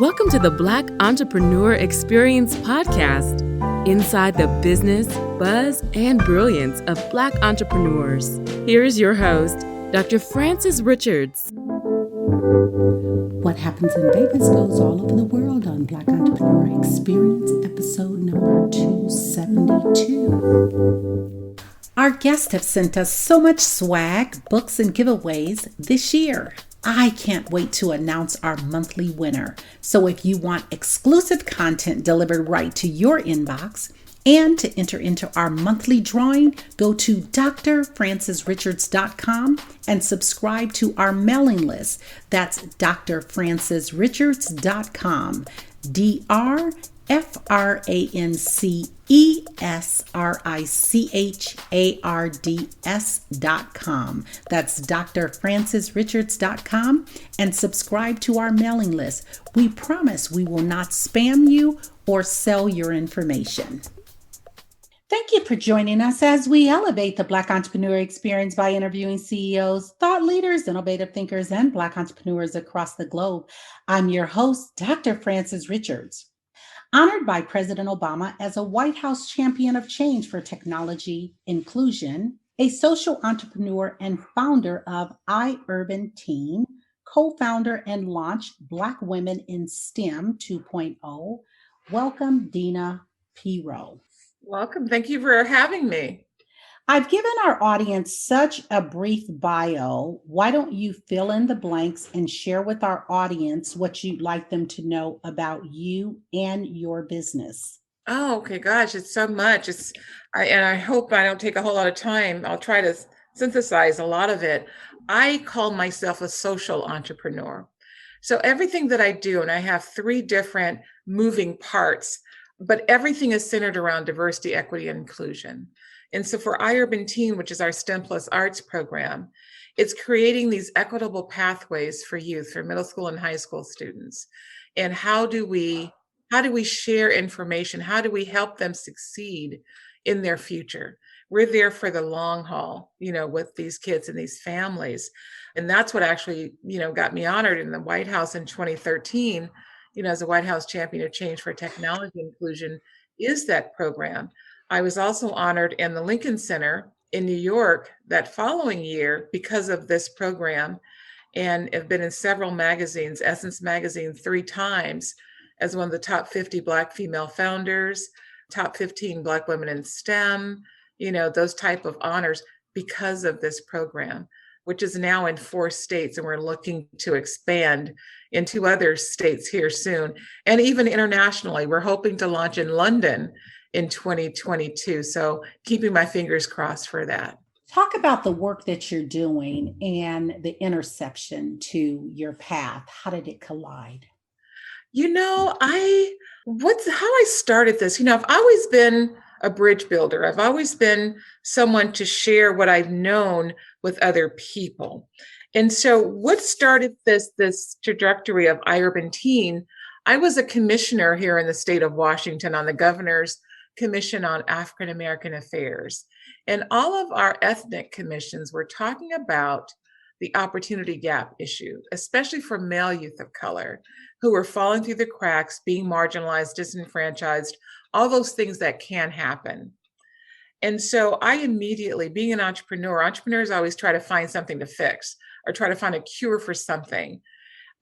Welcome to the Black Entrepreneur Experience podcast, inside the business, buzz, and brilliance of Black entrepreneurs. Here is your host, Dr. Frances Richards. What happens in Vegas goes all over the world on Black Entrepreneur Experience, episode number 272. Our guests have sent us so much swag, books, and giveaways this year. I can't wait to announce our monthly winner. So if you want exclusive content delivered right to your inbox and to enter into our monthly drawing, go to drfrancesrichards.com and subscribe to our mailing list. That's drfrancesrichards.com. drfrancesrichards.com. That's drfrancesrichards.com and subscribe to our mailing list. We promise we will not spam you or sell your information. Thank you for joining us as we elevate the Black entrepreneur experience by interviewing CEOs, thought leaders, innovative thinkers, and Black entrepreneurs across the globe. I'm your host, Dr. Frances Richards. Honored by President Obama as a White House champion of change for technology inclusion, a social entrepreneur and founder of iUrban Teen, co-founder and launched Black Women in STEM 2.0. Welcome, Deena Pierott. Welcome. Thank you for having me. I've given our audience such a brief bio. Why don't you fill in the blanks and share with our audience what you'd like them to know about you and your business? Oh, okay. Gosh, it's so much. I hope I don't take a whole lot of time. I'll try to synthesize a lot of it. I call myself a social entrepreneur. So everything that I do, and I have 3 different moving parts, but everything is centered around diversity, equity, and inclusion. And so for iUrban Teen, which is our STEM plus arts program, it's creating these equitable pathways for youth, for middle school and high school students. And how do we share information? How do we help them succeed in their future? We're there for the long haul, with these kids and these families. And that's what actually, got me honored in the White House in 2013, as a White House champion of change for technology inclusion, is that program. I was also honored in the Lincoln Center in New York that following year because of this program, and have been in several magazines, Essence Magazine 3 times, as one of the top 50 Black female founders, top 15 Black women in STEM, those type of honors because of this program, which is now in 4 states, and we're looking to expand into other states here soon. And even internationally, we're hoping to launch in London in 2022. So keeping my fingers crossed for that. Talk about the work that you're doing and the interception to your path. How did it collide? How I started this, I've always been a bridge builder. I've always been someone to share what I've known with other people. And so what started this trajectory of iUrban Teen, I was a commissioner here in the state of Washington on the Governor's Commission on African American Affairs. And all of our ethnic commissions were talking about the opportunity gap issue, especially for male youth of color who were falling through the cracks, being marginalized, disenfranchised, all those things that can happen. And so I immediately, being an entrepreneurs always try to find something to fix or try to find a cure for something.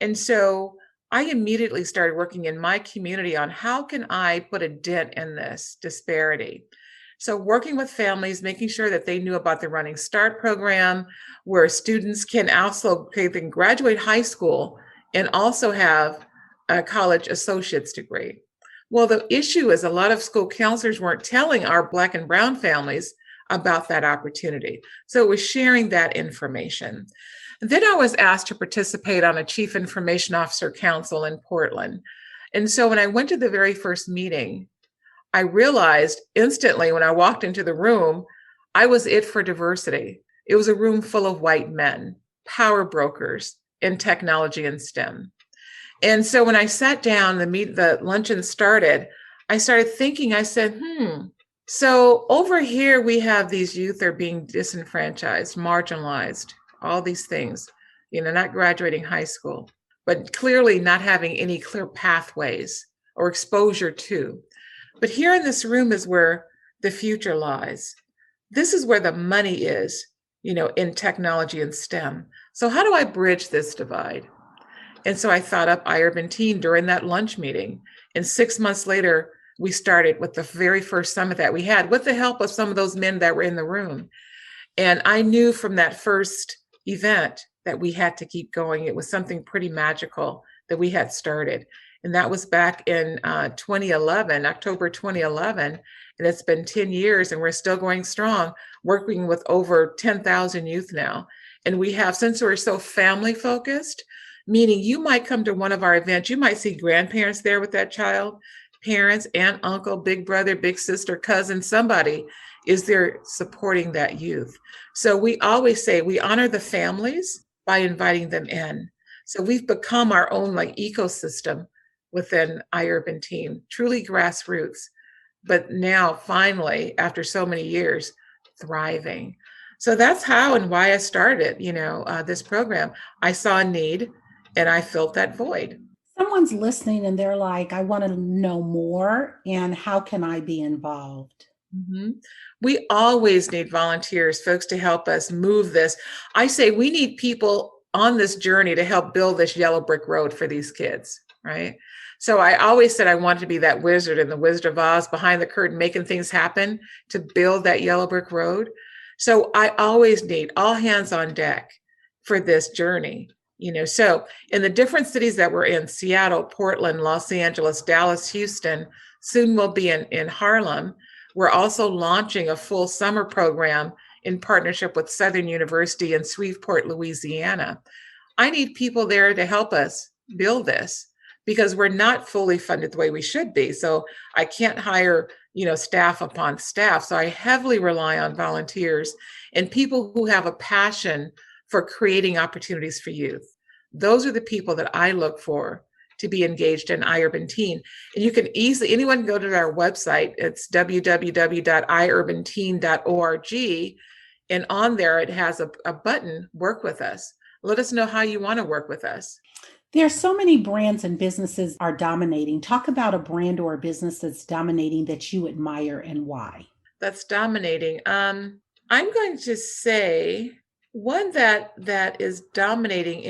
And so I immediately started working in my community on how can I put a dent in this disparity. So working with families, making sure that they knew about the Running Start program, where students can also they can graduate high school and also have a college associate's degree. Well, the issue is a lot of school counselors weren't telling our Black and brown families about that opportunity. So it was sharing that information. Then I was asked to participate on a Chief Information Officer Council in Portland. And so when I went to the very first meeting, I realized instantly when I walked into the room, I was it for diversity. It was a room full of white men, power brokers in technology and STEM. And so when I sat down, the luncheon started, I started thinking, I said, so over here we have these youth are being disenfranchised, marginalized, all these things, not graduating high school. but clearly not having any clear pathways or exposure to. But here in this room is where the future lies. This is where the money is, in technology and STEM. So how do I bridge this divide? And so I thought up iUrban Teen during that lunch meeting. And 6 months later, we started with the very first summit that we had with the help of some of those men that were in the room. And I knew from that first event that we had to keep going. It was something pretty magical that we had started. And that was back in 2011, October 2011. And it's been 10 years and we're still going strong, working with over 10,000 youth now. And we have, since we're so family focused, meaning you might come to one of our events, you might see grandparents there with that child, parents, aunt, uncle, big brother, big sister, cousin, somebody is there supporting that youth. So we always say we honor the families by inviting them in. So we've become our own ecosystem within iUrban Teen, truly grassroots, but now finally, after so many years, thriving. So that's how and why I started, this program. I saw a need and I filled that void. Someone's listening and they're like, I want to know more, and how can I be involved? Mm-hmm. We always need volunteers, folks, to help us move this. I say we need people on this journey to help build this yellow brick road for these kids, right? So I always said I wanted to be that wizard in the Wizard of Oz, behind the curtain, making things happen to build that yellow brick road. So I always need all hands on deck for this journey. So in the different cities that we're in, Seattle, Portland, Los Angeles, Dallas, Houston, soon we'll be in Harlem. We're also launching a full summer program in partnership with Southern University in Shreveport, Louisiana. I need people there to help us build this because we're not fully funded the way we should be. So I can't hire, staff upon staff. So I heavily rely on volunteers and people who have a passion for creating opportunities for youth. Those are the people that I look for to be engaged in iUrban Teen. And you can anyone can go to our website. It's www.iurbanteen.org. And on there, it has a button, work with us. Let us know how you want to work with us. There are so many brands and businesses are dominating. Talk about a brand or a business that's dominating that you admire and why. That's dominating. I'm going to say one that is dominating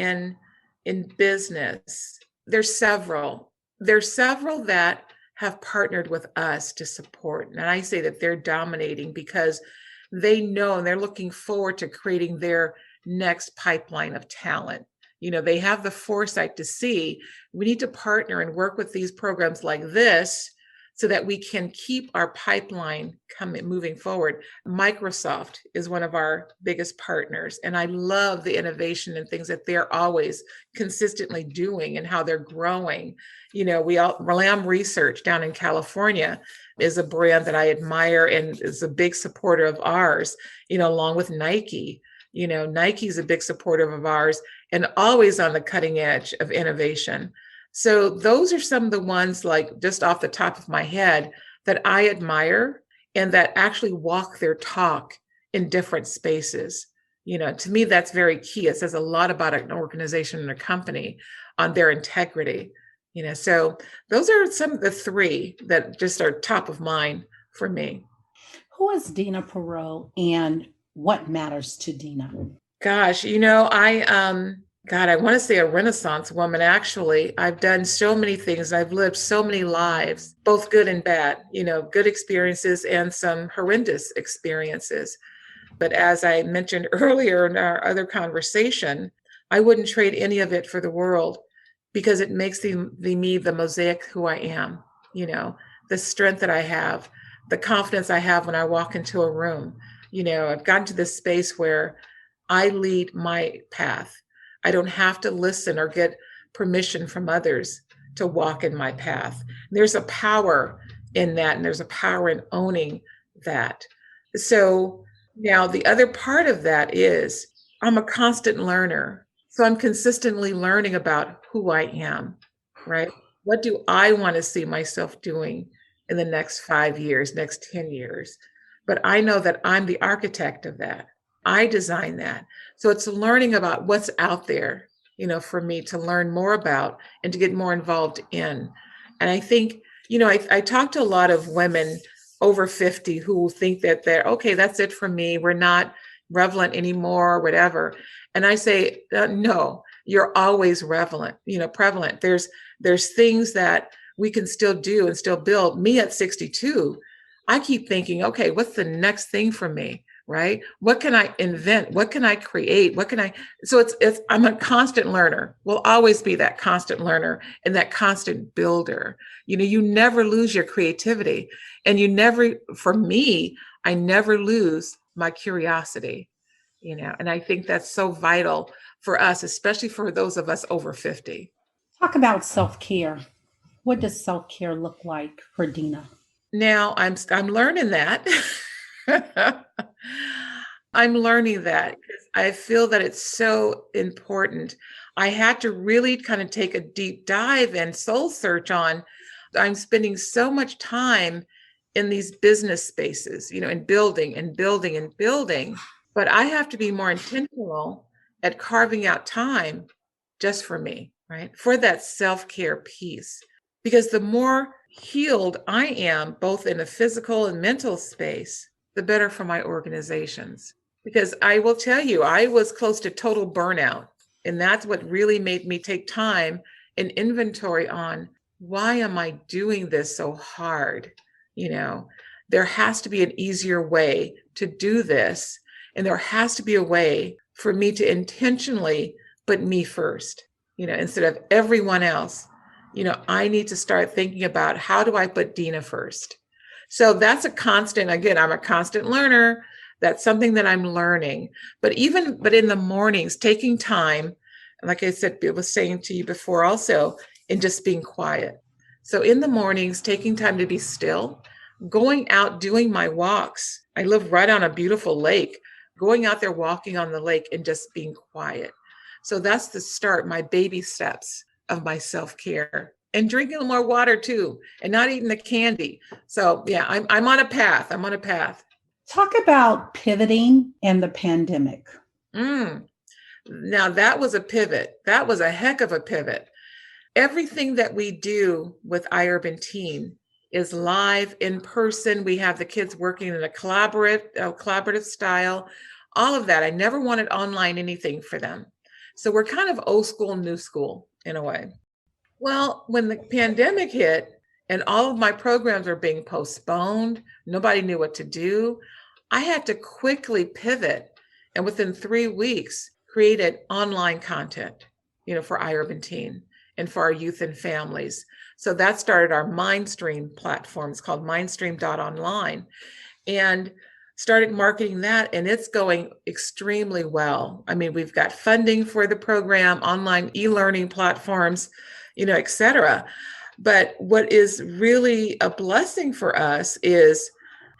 in business. There's several that have partnered with us to support. And I say that they're dominating because they know and they're looking forward to creating their next pipeline of talent. They have the foresight to see we need to partner and work with these programs like this so that we can keep our pipeline moving forward. Microsoft is one of our biggest partners, and I love the innovation and things that they're always consistently doing and how they're growing. Lamb Research down in California is a brand that I admire and is a big supporter of ours, along with Nike. Nike's a big supporter of ours and always on the cutting edge of innovation. So those are some of the ones, just off the top of my head, that I admire and that actually walk their talk in different spaces. To me, that's very key. It says a lot about an organization and a company on their integrity. So those are some of the three that just are top of mind for me. Who is Deena Pierott and what matters to Deena? Gosh, I want to say a Renaissance woman, actually. I've done so many things. I've lived so many lives, both good and bad, good experiences and some horrendous experiences. But as I mentioned earlier in our other conversation, I wouldn't trade any of it for the world because it makes me the mosaic who I am, the strength that I have, the confidence I have when I walk into a room. I've gotten to this space where I lead my path. I don't have to listen or get permission from others to walk in my path. There's a power in that, and there's a power in owning that. So now the other part of that is I'm a constant learner. So I'm consistently learning about who I am, right? What do I want to see myself doing in the next 5 years, next 10 years? But I know that I'm the architect of that. I design that. So it's learning about what's out there for me to learn more about and to get more involved in. And I think, I talk to a lot of women over 50 who think that they're, okay, that's it for me. We're not relevant anymore, or whatever. And I say, no, you're always prevalent. There's things that we can still do and still build. Me at 62, I keep thinking, okay, what's the next thing for me? Right? What can I invent? What can I create? So I'm a constant learner. Will always be that constant learner and that constant builder. You never lose your creativity, and for me, I never lose my curiosity, and I think that's so vital for us, especially for those of us over 50. Talk about self-care. What does self-care look like for Deena? Now I'm learning that. I'm learning that because I feel that it's so important. I had to really kind of take a deep dive and soul search on. I'm spending so much time in these business spaces, and building and building and building. But I have to be more intentional at carving out time just for me, right? For that self-care piece. Because the more healed I am, both in a physical and mental space, the better for my organizations. Because I will tell you, I was close to total burnout. And that's what really made me take time and inventory on, why am I doing this so hard? There has to be an easier way to do this. And there has to be a way for me to intentionally put me first, instead of everyone else. I need to start thinking about, how do I put Deena first? So that's a constant. Again, I'm a constant learner. That's something that I'm learning. But in the mornings, taking time, like I said, I was saying to you before also, in just being quiet. So in the mornings, taking time to be still, going out, doing my walks. I live right on a beautiful lake, going out there, walking on the lake and just being quiet. So that's the start, my baby steps of my self-care, and drinking more water too, and not eating the candy. So yeah, I'm on a path. I'm on a path. Talk about pivoting and the pandemic. Now that was a pivot. That was a heck of a pivot. Everything that we do with iUrban Teen is live, in person. We have the kids working in a collaborative style, all of that. I never wanted online anything for them. So we're kind of old school, new school in a way. Well, when the pandemic hit and all of my programs were being postponed, nobody knew what to do, I had to quickly pivot, and within 3 weeks created online content, for iUrban Teen and for our youth and families. So that started our Mindstream platform. It's called mindstream.online, and started marketing that, and it's going extremely well. I mean, we've got funding for the program, online e-learning platforms, et cetera. But what is really a blessing for us is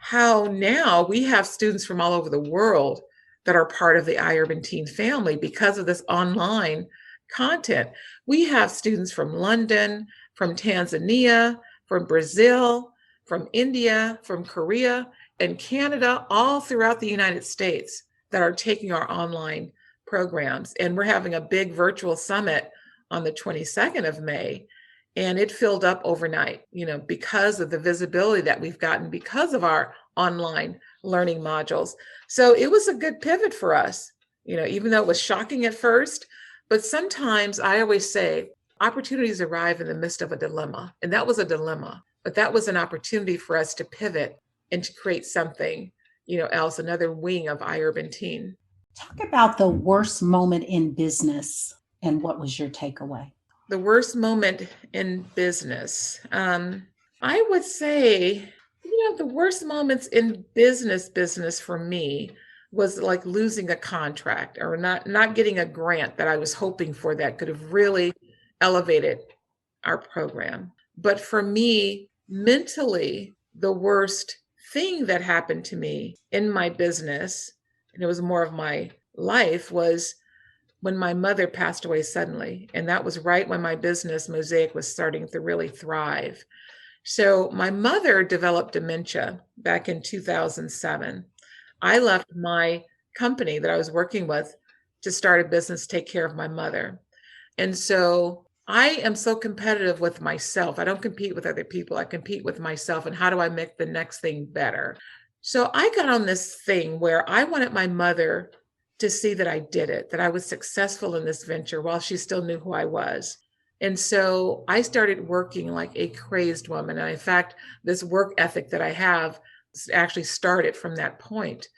how now we have students from all over the world that are part of the iUrban Teen family because of this online content. We have students from London, from Tanzania, from Brazil, from India, from Korea, and Canada, all throughout the United States, that are taking our online programs. And we're having a big virtual summit on the 22nd of May. And it filled up overnight, because of the visibility that we've gotten because of our online learning modules. So it was a good pivot for us, even though it was shocking at first. But sometimes I always say opportunities arrive in the midst of a dilemma. And that was a dilemma, but that was an opportunity for us to pivot and to create something, else, another wing of iUrban Teen. Talk about the worst moment in business and what was your takeaway? The worst moment in business. I would say, the worst moments in business for me was like losing a contract or not getting a grant that I was hoping for that could have really elevated our program. But for me, mentally, the worst thing that happened to me in my business, and it was more of my life, was when my mother passed away suddenly. And that was right when my business, Mosaic, was starting to really thrive. So my mother developed dementia back in 2007. I left my company that I was working with to start a business, take care of my mother. And so I am so competitive with myself. I don't compete with other people. I compete with myself. And how do I make the next thing better? So I got on this thing where I wanted my mother to see that I did it, that I was successful in this venture while she still knew who I was. And so I started working like a crazed woman. And in fact, this work ethic that I have actually started from that point.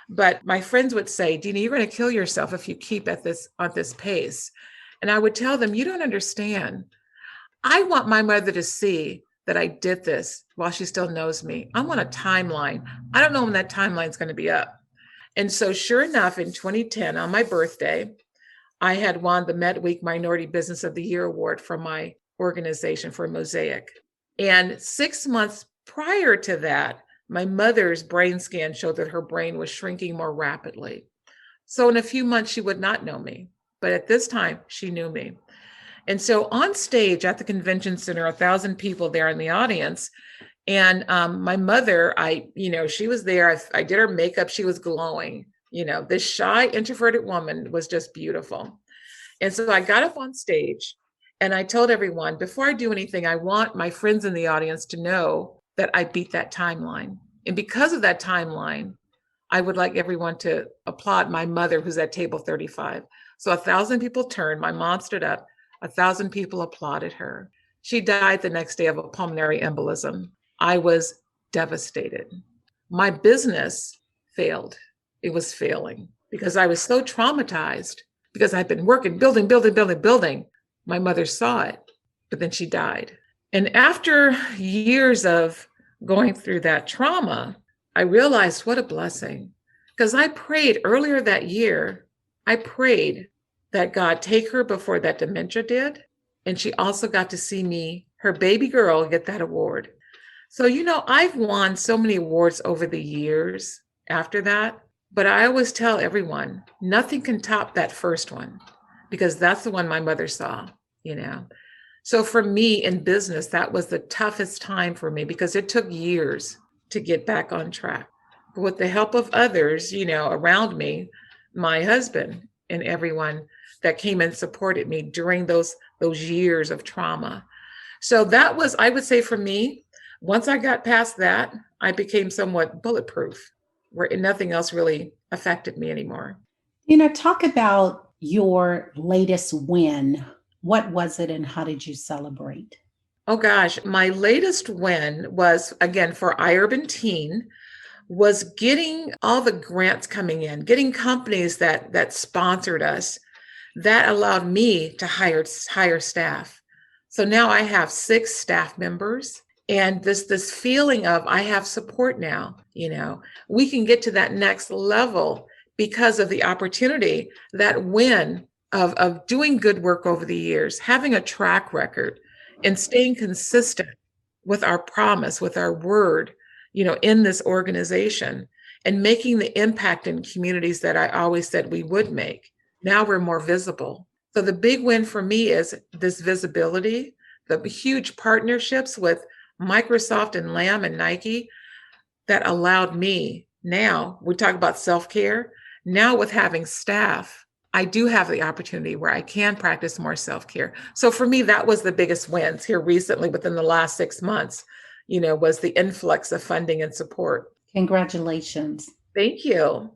But my friends would say, Deena, you're going to kill yourself if you keep at this pace. And I would tell them, you don't understand. I want my mother to see that I did this while she still knows me. I'm on a timeline. I don't know when that timeline is going to be up. And so sure enough, in 2010, on my birthday, I had won the MedWeek Minority Business of the Year award from my organization for Mosaic. And 6 months prior to that, my mother's brain scan showed that her brain was shrinking more rapidly. So in a few months, she would not know me. But at this time, she knew me. And so on stage at the convention center, 1,000 people there in the audience. And my mother, she was there. I did her makeup. She was glowing. This shy, introverted woman was just beautiful. And so I got up on stage and I told everyone, before I do anything, I want my friends in the audience to know that I beat that timeline. And because of that timeline, I would like everyone to applaud my mother, who's at table 35. So 1,000 people turned. My mom stood up. 1,000 people applauded her. She died the next day of a pulmonary embolism. I was devastated. My business failed. It was failing because I was so traumatized because I'd been working, building. My mother saw it, but then she died. And after years of going through that trauma, I realized what a blessing. Because I prayed earlier that year, I prayed that God take her before that dementia did. And she also got to see me, her baby girl, get that award. So, I've won so many awards over the years after that, but I always tell everyone, nothing can top that first one because that's the one my mother saw, So for me in business, that was the toughest time for me because it took years to get back on track. But with the help of others, around me, my husband and everyone that came and supported me during those years of trauma. So that was, I would say for me, once I got past that, I became somewhat bulletproof, where nothing else really affected me anymore. Talk about your latest win. What was it and how did you celebrate? Oh gosh, my latest win was, again, for iUrban Teen, was getting all the grants coming in, getting companies that sponsored us. That allowed me to hire staff. So now I have 6 staff members. And this feeling of I have support now, we can get to that next level because of the opportunity, that win of doing good work over the years, having a track record and staying consistent with our promise, with our word, in this organization and making the impact in communities that I always said we would make. Now we're more visible. So the big win for me is this visibility, the huge partnerships with Microsoft and Lamb and Nike that allowed me, now we talk about self-care, now with having staff, I do have the opportunity where I can practice more self-care. So for me, that was the biggest wins here recently within the last 6 months, was the influx of funding and support. Congratulations. Thank you.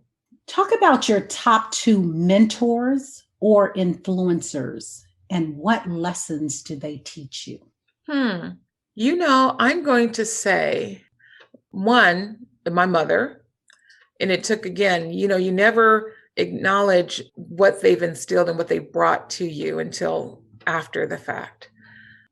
Talk about your top 2 mentors or influencers and what lessons do they teach you? I'm going to say, one, my mother. And it took, again, you never acknowledge what they've instilled and what they brought to you until after the fact.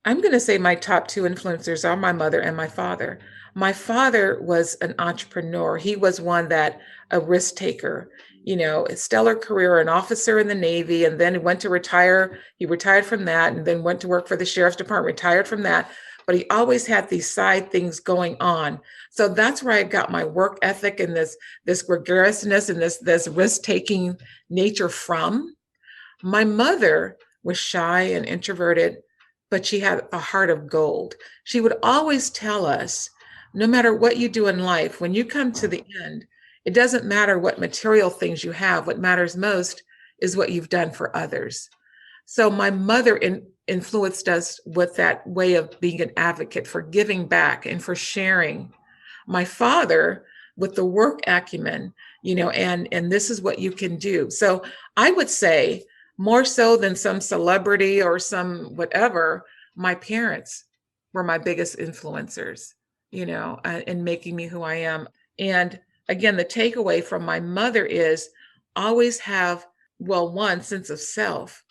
I'm going to say my top 2 influencers are my mother and my father. My father was an entrepreneur. He was a risk taker, a stellar career, an officer in the Navy, and then went to retire. He retired from that and then went to work for the Sheriff's Department, retired from that. But he always had these side things going on. So that's where I got my work ethic and this gregariousness and this risk-taking nature from. My mother was shy and introverted, but she had a heart of gold. She would always tell us, no matter what you do in life, when you come to the end, it doesn't matter what material things you have. What matters most is what you've done for others. So my mother influenced us with that way of being an advocate for giving back and for sharing. My father with the work acumen, and this is what you can do. So I would say more so than some celebrity or some whatever, my parents were my biggest influencers, in making me who I am. And again, the takeaway from my mother is always have, well, one, sense of self,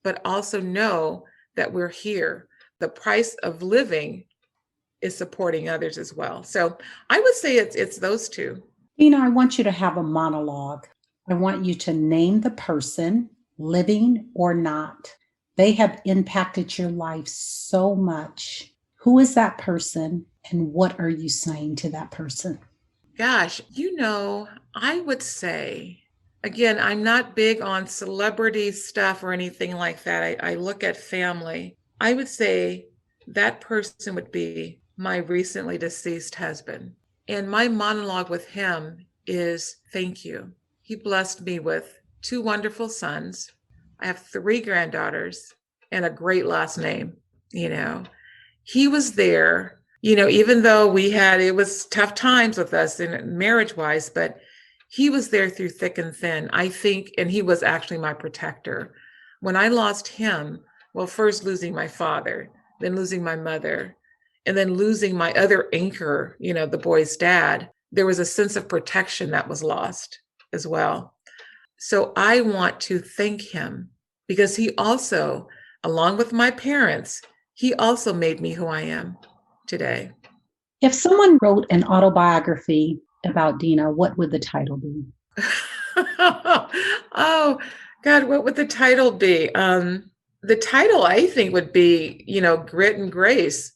but also know that we're here. The price of living is supporting others as well. So I would say it's those two. Deena, I want you to have a monologue. I want you to name the person, living or not. They have impacted your life so much. Who is that person and what are you saying to that person? Gosh, I would say, again, I'm not big on celebrity stuff or anything like that. I look at family. I would say that person would be my recently deceased husband. And my monologue with him is thank you. He blessed me with 2 wonderful sons. I have 3 granddaughters and a great last name. He was there, even though it was tough times with us in marriage wise, but he was there through thick and thin, I think, and he was actually my protector. When I lost him, well, first losing my father, then losing my mother, and then losing my other anchor, the boy's dad, there was a sense of protection that was lost as well. So I want to thank him because he also, along with my parents, he also made me who I am today. If someone wrote an autobiography about Deena, what would the title be? Oh, God, what would the title be? The title, I think, would be, Grit and Grace,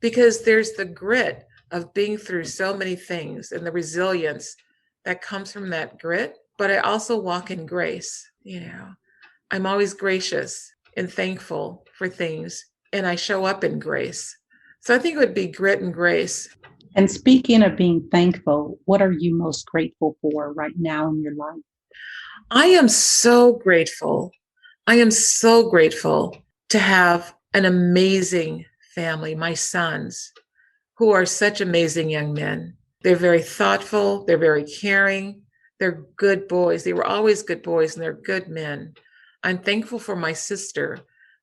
because there's the grit of being through so many things and the resilience that comes from that grit. But I also walk in grace. I'm always gracious and thankful for things, and I show up in grace. So I think it would be grit and grace. And speaking of being thankful, what are you most grateful for right now in your life? I am so grateful. I am so grateful to have an amazing family, my sons, who are such amazing young men. They're very thoughtful. They're very caring. They're good boys. They were always good boys, and they're good men. I'm thankful for my sister,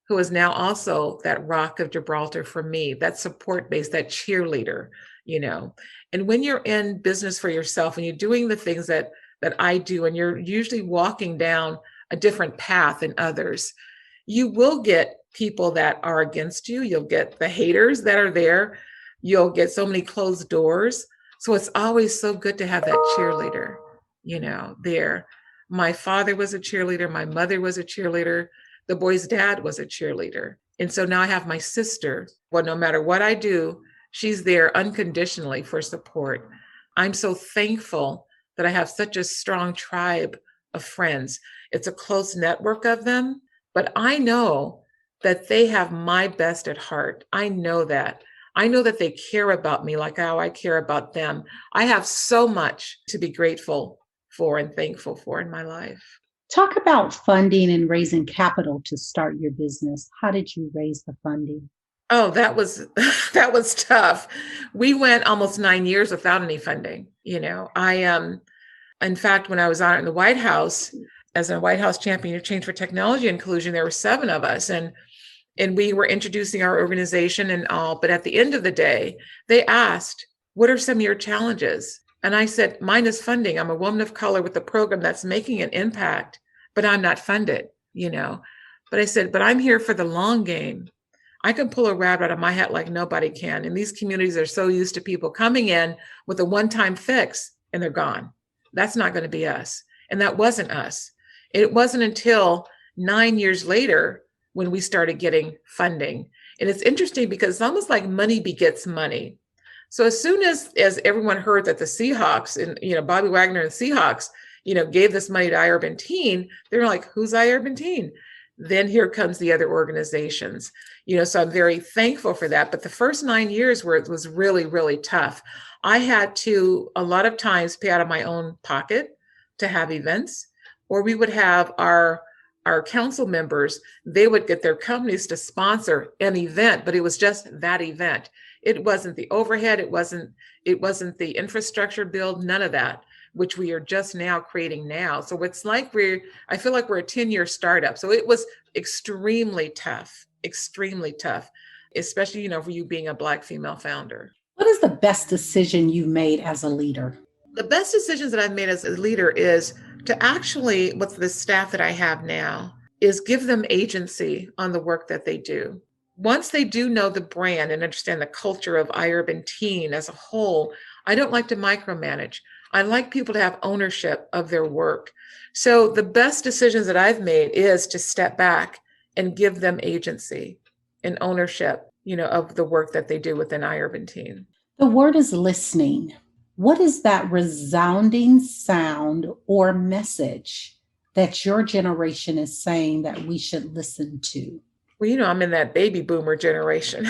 who is now also that rock of Gibraltar for me, that support base, that cheerleader, And when you're in business for yourself and you're doing the things that I do, and you're usually walking down a different path than others, you will get people that are against you. You'll get the haters that are there. You'll get so many closed doors. So it's always so good to have that cheerleader, there. My father was a cheerleader. My mother was a cheerleader. The boy's dad was a cheerleader. And so now I have my sister. Well, no matter what I do, she's there unconditionally for support. I'm so thankful that I have such a strong tribe of friends. It's a close network of them, but I know that they have my best at heart. I know that. I know that they care about me like how I care about them. I have so much to be grateful for and thankful for in my life. Talk about funding and raising capital to start your business. How did you raise the funding? Oh, that was tough. We went almost 9 years without any funding. In fact, when I was out in the White House as a White House champion of change for technology inclusion, there were 7 of us, and we were introducing our organization and all. But at the end of the day, they asked, "What are some of your challenges?" And I said, "Mine is funding. I'm a woman of color with a program that's making an impact, but I'm not funded." But I said, "But I'm here for the long game. I can pull a rabbit out of my hat like nobody can. And these communities are so used to people coming in with a one-time fix and they're gone. That's not going to be us." And that wasn't us. It wasn't until 9 years later when we started getting funding. And it's interesting because it's almost like money begets money. So as soon as everyone heard that the Seahawks and, Bobby Wagner and Seahawks, gave this money to iUrban Teen, they were like, "Who's iUrban Teen?" Then here comes the other organizations, so I'm very thankful for that. But the first 9 years where it was really, really tough, I had to a lot of times pay out of my own pocket to have events, or we would have our our council members, they would get their companies to sponsor an event, but it was just that event. It wasn't the overhead, it wasn't the infrastructure build, none of that, which we are just now creating now. So it's like I feel like we're a 10-year startup. So it was extremely tough, especially, for you being a Black female founder. What is the best decision you've made as a leader? The best decisions that I've made as a leader is to actually, with the staff that I have now, is give them agency on the work that they do. Once they do know the brand and understand the culture of iUrban Teen as a whole, I don't like to micromanage. I like people to have ownership of their work. So the best decisions that I've made is to step back and give them agency and ownership, of the work that they do within iUrban Teen. The word is listening. What is that resounding sound or message that your generation is saying that we should listen to? Well, I'm in that baby boomer generation.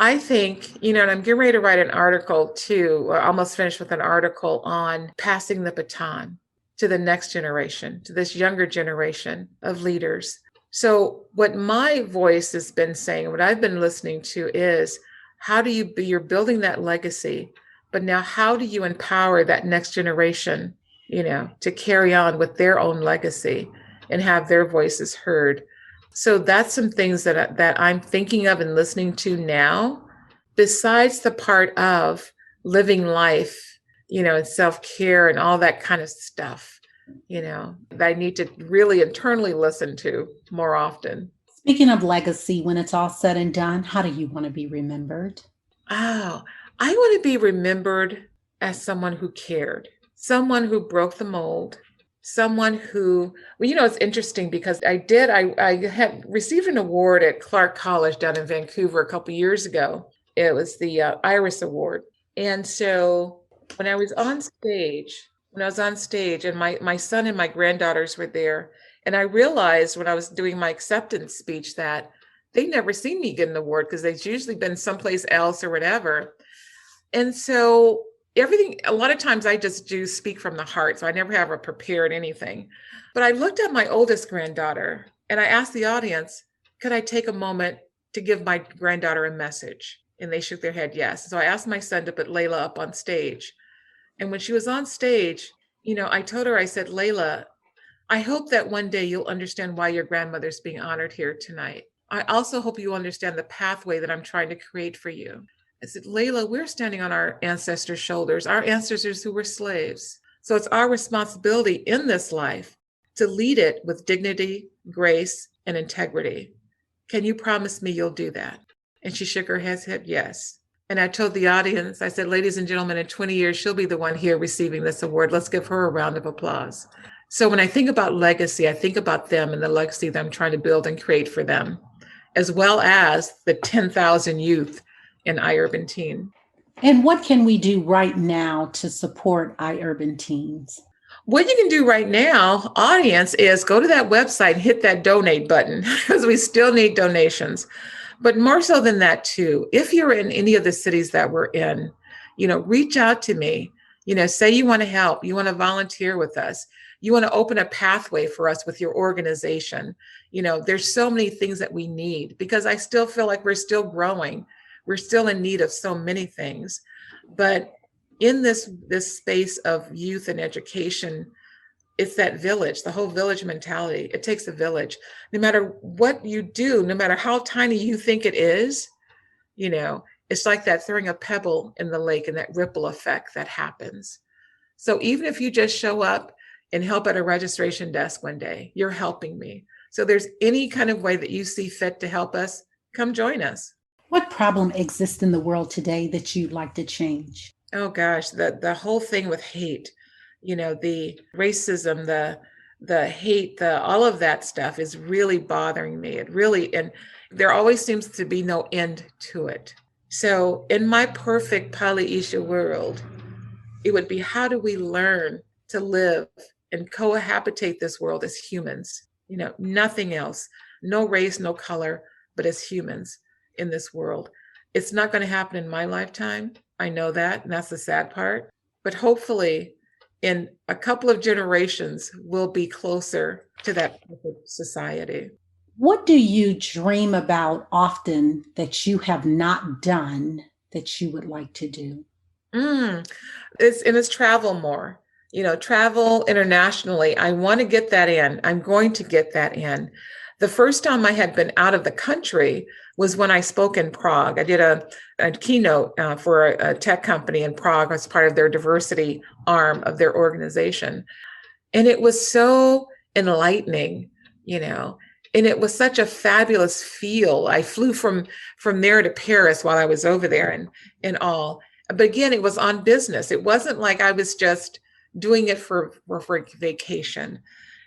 I think, and I'm getting ready to write an article too, or almost finished with an article on passing the baton to the next generation, to this younger generation of leaders. So what my voice has been saying, what I've been listening to is, you're building that legacy, but now how do you empower that next generation, to carry on with their own legacy and have their voices heard? So that's some things that I'm thinking of and listening to now, besides the part of living life, and self-care and all that kind of stuff, that I need to really internally listen to more often. Speaking of legacy, when it's all said and done, how do you want to be remembered? Oh, I want to be remembered as someone who cared, someone who broke the mold, someone who, it's interesting because I had received an award at Clark College down in Vancouver a couple years ago. It was the Iris Award. And so when I was on stage, and my son and my granddaughters were there, and I realized when I was doing my acceptance speech that they never seen me get an award because they've usually been someplace else or whatever. And so a lot of times I just do speak from the heart. So I never have prepared anything. But I looked at my oldest granddaughter and I asked the audience, could I take a moment to give my granddaughter a message? And they shook their head yes. So I asked my son to put Layla up on stage. And when she was on stage, I told her, I said, Layla, I hope that one day you'll understand why your grandmother's being honored here tonight. I also hope you understand the pathway that I'm trying to create for you. I said, Layla, we're standing on our ancestors' shoulders, our ancestors who were slaves. So it's our responsibility in this life to lead it with dignity, grace, and integrity. Can you promise me you'll do that? And she shook her head, said yes. And I told the audience, I said, ladies and gentlemen, in 20 years, she'll be the one here receiving this award. Let's give her a round of applause. So when I think about legacy, I think about them and the legacy that I'm trying to build and create for them, as well as the 10,000 youth in iUrban Teen. And what can we do right now to support iUrban Teens? What you can do right now, audience, is go to that website and hit that donate button because we still need donations. But more so than that too, if you're in any of the cities that we're in, reach out to me, say you want to help, you want to volunteer with us, you want to open a pathway for us with your organization. There's so many things that we need because I still feel like we're still growing. We're still in need of so many things. But in this space of youth and education, it's that village, the whole village mentality. It takes a village. No matter what you do, no matter how tiny you think it is, it's like that throwing a pebble in the lake and that ripple effect that happens. So even if you just show up and help at a registration desk one day, you're helping me. So there's any kind of way that you see fit to help us, come join us. What problem exists in the world today that you'd like to change? Oh gosh, the whole thing with hate, the racism, the hate, all of that stuff is really bothering me. And there always seems to be no end to it. So in my perfect polyisha world, it would be, how do we learn to live and cohabitate this world as humans? Nothing else, no race, no color, but as humans in this world. It's not going to happen in my lifetime. I know that, and that's the sad part. But hopefully in a couple of generations, we'll be closer to that perfect society. What do you dream about often that you have not done that you would like to do? It's travel more, travel internationally. I want to get that in. I'm going to get that in. The first time I had been out of the country was when I spoke in Prague. I did a keynote for a tech company in Prague as part of their diversity arm of their organization. And it was so enlightening, and it was such a fabulous feel. I flew from there to Paris while I was over there and all. But again, it was on business. It wasn't like I was just doing it for vacation.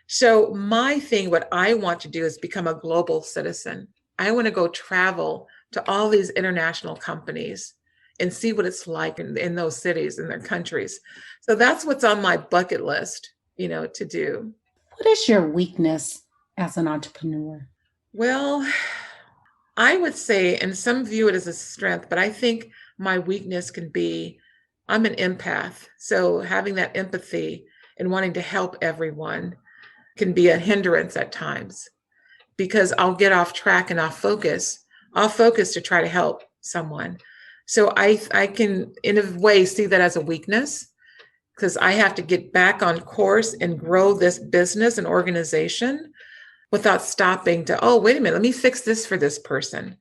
So my thing, what I want to do is become a global citizen. I want to go travel to all these international companies and see what it's like in those cities, in their countries. So that's what's on my bucket list, to do. What is your weakness as an entrepreneur? Well, I would say, and some view it as a strength, but I think my weakness can be, I'm an empath. So having that empathy and wanting to help everyone can be a hindrance at times, because I'll get off track and off focus. I'll focus to try to help someone. So I can, in a way, see that as a weakness, because I have to get back on course and grow this business and organization without stopping to, oh, wait a minute, let me fix this for this person.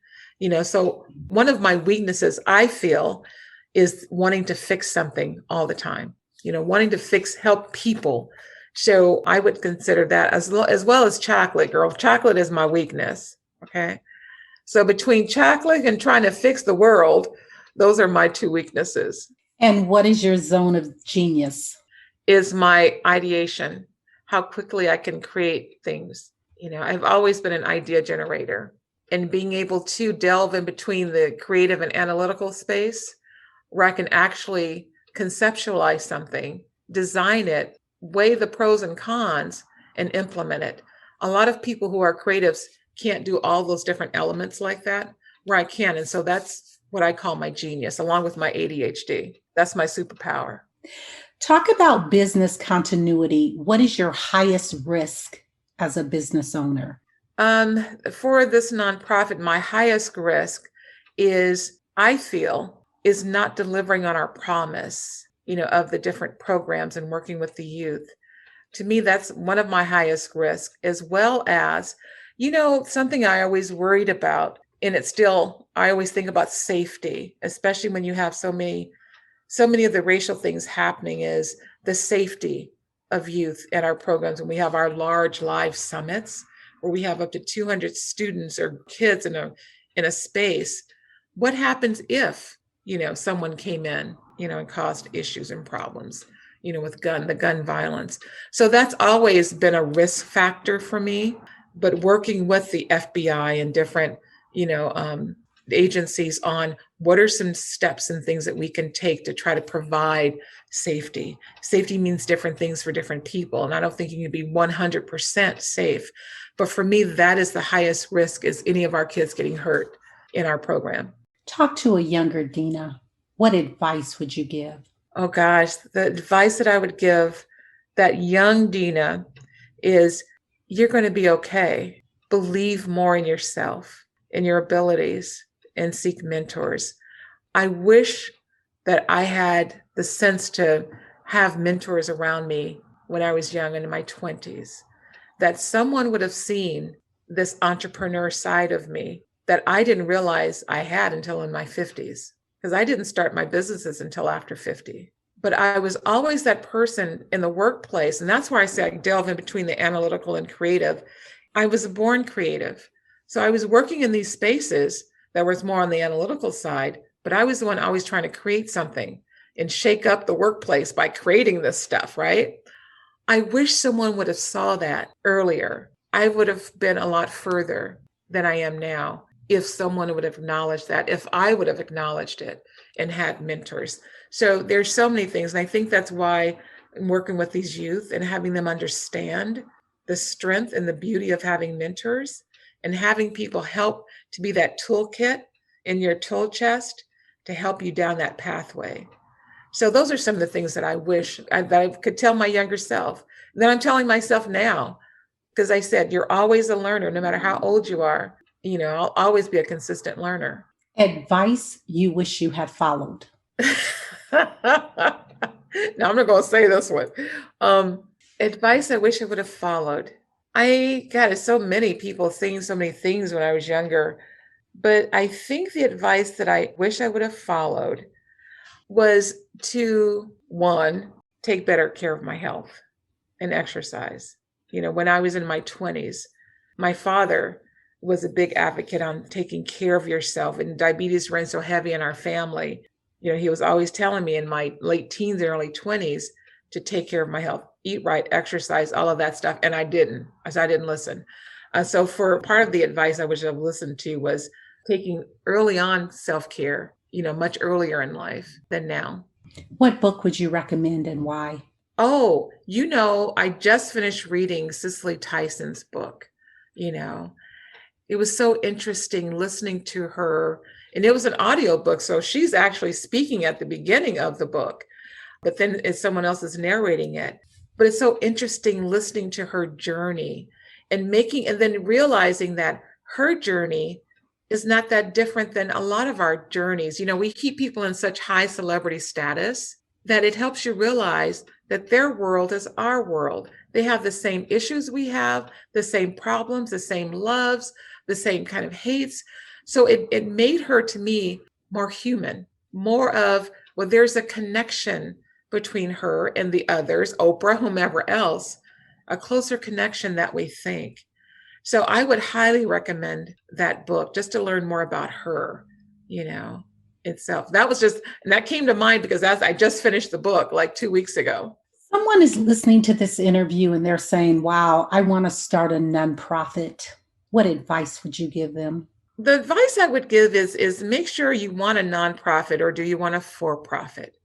So one of my weaknesses, I feel, is wanting to fix something all the time, wanting to help people. So I would consider that as well as chocolate, girl. Chocolate is my weakness. Okay. So between chocolate and trying to fix the world, those are my two weaknesses. And what is your zone of genius? Is my ideation, how quickly I can create things. I've always been an idea generator, and being able to delve in between the creative and analytical space where I can actually conceptualize something, design it, weigh the pros and cons, and implement it. A lot of people who are creatives can't do all those different elements like that, where I can. And so that's what I call my genius, along with my ADHD. That's my superpower. Talk about business continuity. What is your highest risk as a business owner? For this nonprofit, my highest risk is, I feel, is not delivering on our promise, of the different programs and working with the youth. To me, that's one of my highest risks, as well as, something I always worried about, and I always think about safety, especially when you have so many of the racial things happening, is the safety of youth at our programs. When we have our large live summits where we have up to 200 students or kids in a space, what happens if, someone came in, and caused issues and problems, with the gun violence. So that's always been a risk factor for me. But working with the FBI and different, agencies on what are some steps and things that we can take to try to provide safety. Safety means different things for different people. And I don't think you can be 100% safe. But for me, that is the highest risk, is any of our kids getting hurt in our program. Talk to a younger Deena. What advice would you give? Oh gosh, the advice that I would give that young Deena is, you're going to be okay. Believe more in yourself, in your abilities, and seek mentors. I wish that I had the sense to have mentors around me when I was young and in my 20s, that someone would have seen this entrepreneur side of me that I didn't realize I had until in my 50s, because I didn't start my businesses until after 50. But I was always that person in the workplace. And that's where I say I delve in between the analytical and creative. I was born creative. So I was working in these spaces that was more on the analytical side, but I was the one always trying to create something and shake up the workplace by creating this stuff, right? I wish someone would have saw that earlier. I would have been a lot further than I am now if someone would have acknowledged that, if I would have acknowledged it and had mentors. So there's so many things. And I think that's why I'm working with these youth and having them understand the strength and the beauty of having mentors and having people help to be that toolkit in your tool chest to help you down that pathway. So those are some of the things that I wish that I could tell my younger self. That I'm telling myself now, because I said, you're always a learner, no matter how old you are. I'll always be a consistent learner. Advice you wish you had followed. Now I'm not going to say this one. Advice I wish I would have followed. It's so many people saying so many things when I was younger, but I think the advice that I wish I would have followed was to, one, take better care of my health and exercise. When I was in my 20s, my father was a big advocate on taking care of yourself, and diabetes ran so heavy in our family. He was always telling me in my late teens and early 20s to take care of my health, eat right, exercise, all of that stuff. And I didn't, as I didn't listen. So for part of the advice I wish I've listened to was taking early on self-care, much earlier in life than now. What book would you recommend and why? Oh, I just finished reading Cicely Tyson's book. It was so interesting listening to her, and it was an audiobook. So she's actually speaking at the beginning of the book, but then someone else is narrating it. But it's so interesting listening to her journey and then realizing that her journey is not that different than a lot of our journeys. We keep people in such high celebrity status that it helps you realize that their world is our world. They have the same issues we have, the same problems, the same loves, the same kind of hates. So it made her, to me, more human, more of, well, there's a connection between her and the others, Oprah, whomever else, a closer connection that we think. So I would highly recommend that book just to learn more about her, itself. That came to mind because I just finished the book like 2 weeks ago. Someone is listening to this interview and they're saying, wow, I want to start a nonprofit. What advice would you give them? The advice I would give is make sure you want a nonprofit, or do you want a for-profit?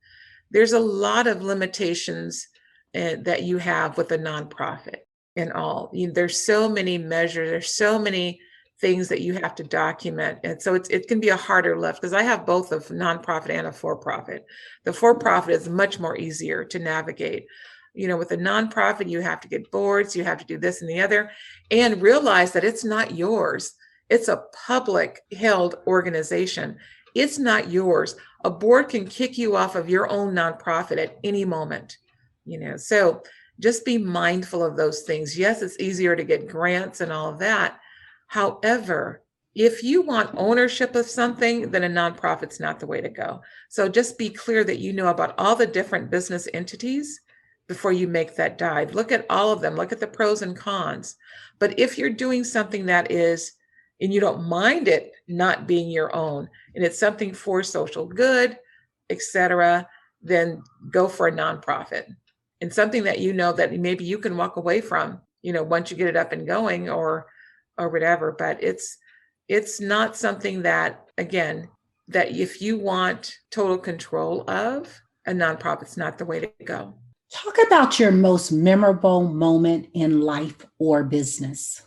There's a lot of limitations that you have with a nonprofit and all. There's so many measures, there's so many things that you have to document. And so it can be a harder lift, because I have both a nonprofit and a for-profit. The for-profit is much more easier to navigate. With a nonprofit, you have to get boards, you have to do this and the other, and realize that it's not yours. It's a public held organization. It's not yours. A board can kick you off of your own nonprofit at any moment, so just be mindful of those things. Yes, it's easier to get grants and all of that. However, if you want ownership of something, then a nonprofit's not the way to go. So just be clear that you know about all the different business entities before you make that dive. Look at all of them, look at the pros and cons. But if you're doing something that is, and you don't mind it not being your own, and it's something for social good, etc., then go for a nonprofit. And something that that maybe you can walk away from, once you get it up and going or whatever. But it's not something that, again, that if you want total control of, a nonprofit's not the way to go. Talk about your most memorable moment in life or business.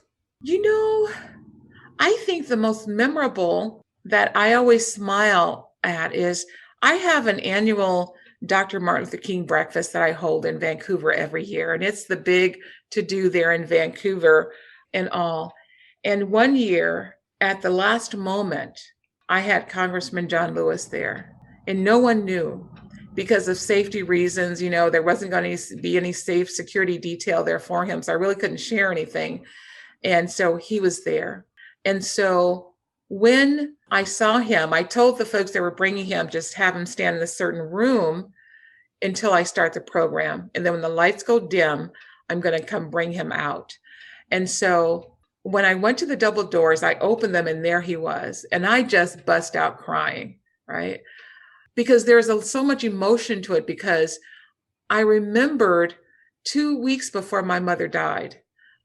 I think the most memorable that I always smile at is I have an annual Dr. Martin Luther King breakfast that I hold in Vancouver every year. And it's the big to-do there in Vancouver and all. And one year, at the last moment, I had Congressman John Lewis there, and no one knew because of safety reasons. There wasn't going to be any safe security detail there for him. So I really couldn't share anything. And so he was there. And so when I saw him, I told the folks that were bringing him, just have him stand in a certain room until I start the program. And then when the lights go dim, I'm going to come bring him out. And so when I went to the double doors, I opened them and there he was. And I just bust out crying, right? Because there's so much emotion to it, because I remembered 2 weeks before my mother died,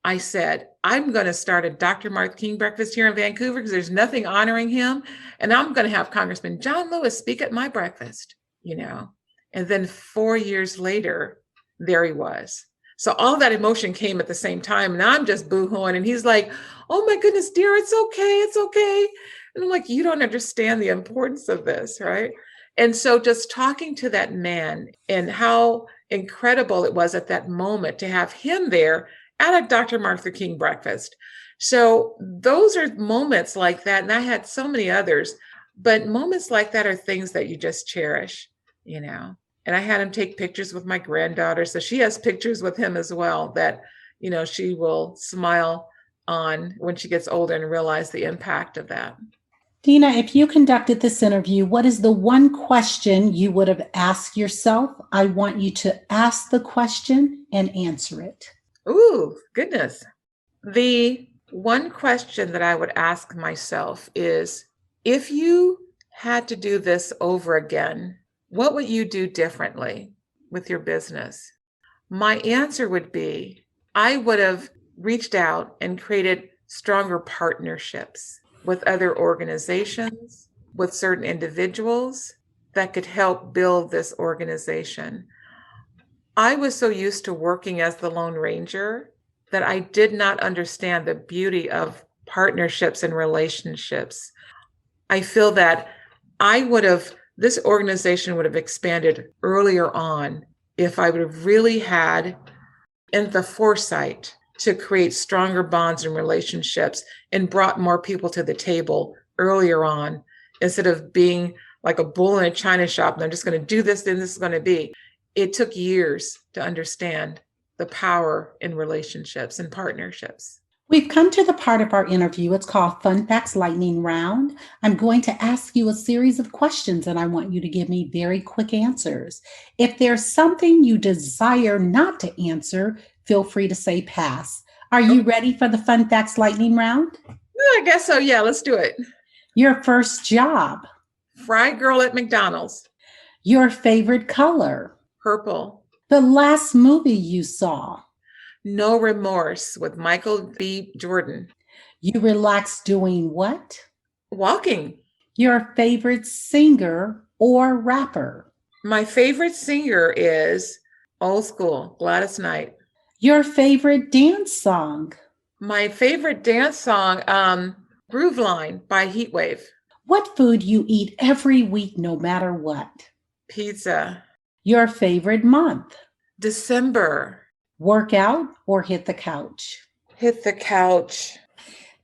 I said, I'm going to start a Dr. Martin King breakfast here in Vancouver because there's nothing honoring him. And I'm going to have Congressman John Lewis speak at my breakfast, And then 4 years later, there he was. So all that emotion came at the same time. And I'm just boo-hooing. And he's like, oh my goodness, dear, it's okay. It's okay. And I'm like, you don't understand the importance of this, right? And so just talking to that man and how incredible it was at that moment to have him there at a Dr. Martin Luther King breakfast. So those are moments like that. And I had so many others, but moments like that are things that you just cherish, And I had him take pictures with my granddaughter. So she has pictures with him as well that, she will smile on when she gets older and realize the impact of that. Deena, if you conducted this interview, what is the one question you would have asked yourself? I want you to ask the question and answer it. Ooh, goodness. The one question that I would ask myself is, if you had to do this over again, what would you do differently with your business? My answer would be, I would have reached out and created stronger partnerships with other organizations, with certain individuals that could help build this organization. I was so used to working as the Lone Ranger that I did not understand the beauty of partnerships and relationships. I feel that this organization would have expanded earlier on if I would have really had the foresight to create stronger bonds and relationships and brought more people to the table earlier on, instead of being like a bull in a china shop and I'm just going to do this, then this is going to be. It took years to understand the power in relationships and partnerships. We've come to the part of our interview. It's called Fun Facts Lightning Round. I'm going to ask you a series of questions and I want you to give me very quick answers. If there's something you desire not to answer, feel free to say pass. Are you ready for the Fun Facts Lightning Round? I guess so. Yeah, let's do it. Your first job? Fry girl at McDonald's. Your favorite color? Purple. The last movie you saw? No Remorse with Michael B. Jordan. You relax doing what? Walking. Your favorite singer or rapper? My favorite singer is old school, Gladys Knight. Your favorite dance song? My favorite dance song, Groove Line by Heatwave. What food you eat every week, no matter what? Pizza. Your favorite month? December. Work out or hit the couch? Hit the couch.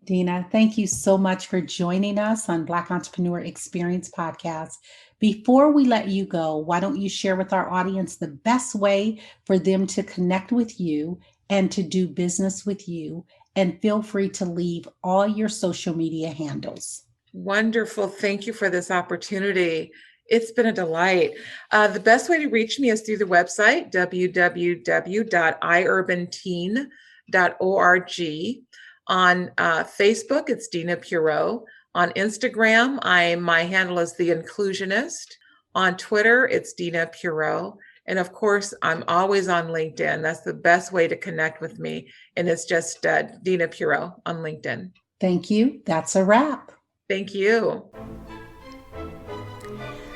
Deena, thank you so much for joining us on Black Entrepreneur Experience Podcast. Before we let you go, why don't you share with our audience the best way for them to connect with you and to do business with you? And feel free to leave all your social media handles. Wonderful. Thank you for this opportunity. It's been a delight. The best way to reach me is through the website, www.iurbanteen.org. On Facebook, it's Deena Pierott. On Instagram, my handle is The Inclusionist. On Twitter, it's Deena Pierott. And of course, I'm always on LinkedIn. That's the best way to connect with me. And it's just Deena Pierott on LinkedIn. Thank you. That's a wrap. Thank you.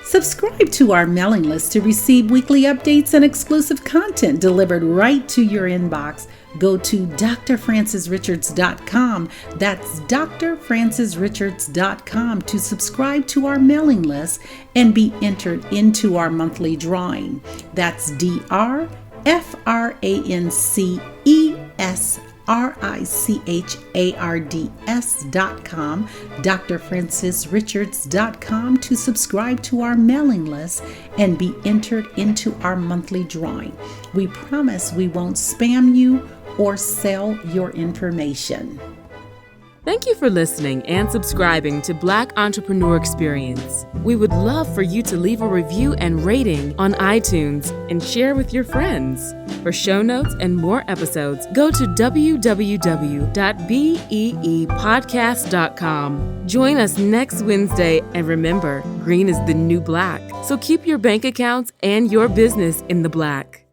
Subscribe to our mailing list to receive weekly updates and exclusive content delivered right to your inbox. Go to drfrancisrichards.com. That's drfrancisrichards.com to subscribe to our mailing list and be entered into our monthly drawing. That's drfrancisrichards.com, drfrancisrichards.com to subscribe to our mailing list and be entered into our monthly drawing. We promise we won't spam you or sell your information. Thank you for listening and subscribing to Black Entrepreneur Experience. We would love for you to leave a review and rating on iTunes and share with your friends. For show notes and more episodes, go to www.beepodcast.com. Join us next Wednesday, and remember, green is the new black. So keep your bank accounts and your business in the black.